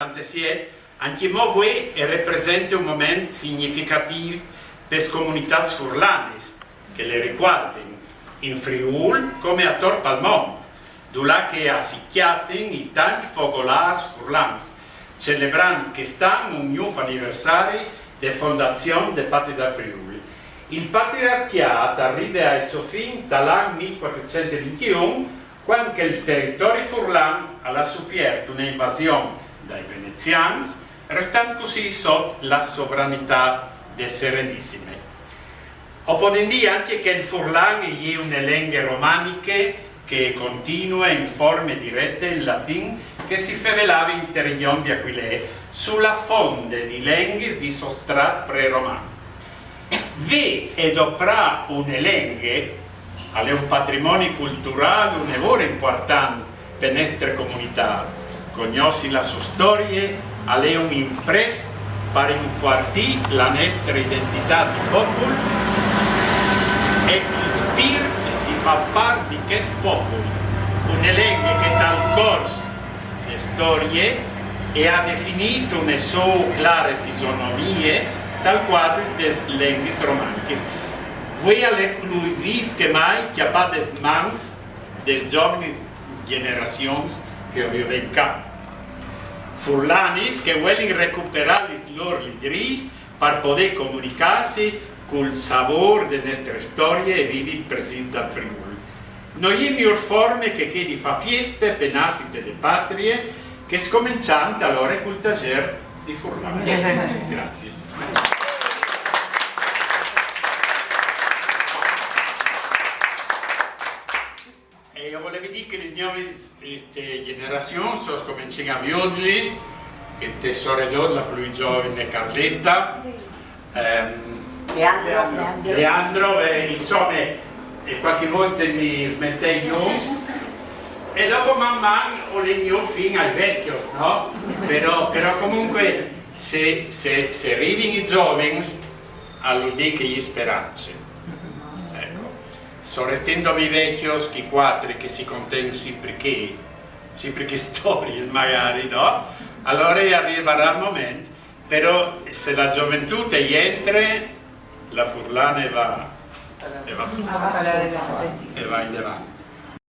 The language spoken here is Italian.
Anche voi representa un momento significativo per le comunità furlane che le riguardano in Friuli come a Tor Palmont, dove che assicchiato i tanti focolari furlani, celebrando che stanno un nuovo anniversario della fondazione del Patriarcato Friuli. Il Patriarcato arriva ai suoi fini dall'anno 1421, quando il territorio furlano ha sofferto un'invasione dai veneziani, restando così sotto la sovranità delle Serenissime. O possiamo dire anche che il Furlan è una lingua romanica che continua in forme dirette in latino che si rivelava in regione di Aquilea sulla fonte di lingue di sostrato pre-romano. Vi ed opera una lingua è un patrimonio culturale, un lavoro importante per le nostre comunità. Conosci la sua storia, è un impresto per infuartire la nostra identità di popolo e il spirito di far parte di questo popolo, una lingua che dal corso delle storie e ha definito una sua clara fisionomia dal quadro delle lingue romaniche. Voi è più vivo che mai che ha des mans delle giovani generazioni che vivono in campo. Furlanis che vogliono recuperare i loro lidris per poter comunicarsi con il sapore delle nostre storie e vivere il presente del Friuli. Noi abbiamo forme che di fa feste per nascite di patrie che scominciano allora col tager di Furlani. Grazie. E io volevo dire che le nuove generazioni sono cominciate a vederli, il tesoro la più giovane Carletta, Leandro insomma, e qualche volta mi smettei io, e dopo man mano ho le mie fino ai vecchi, no? Però comunque se arrivano i giovani, allora dico che speranze. Sono restando i vecchi, i quattro che si contengono sempre che storie magari, no? Allora arriverà il momento, però se la gioventù entra, la Furlane va in avanti.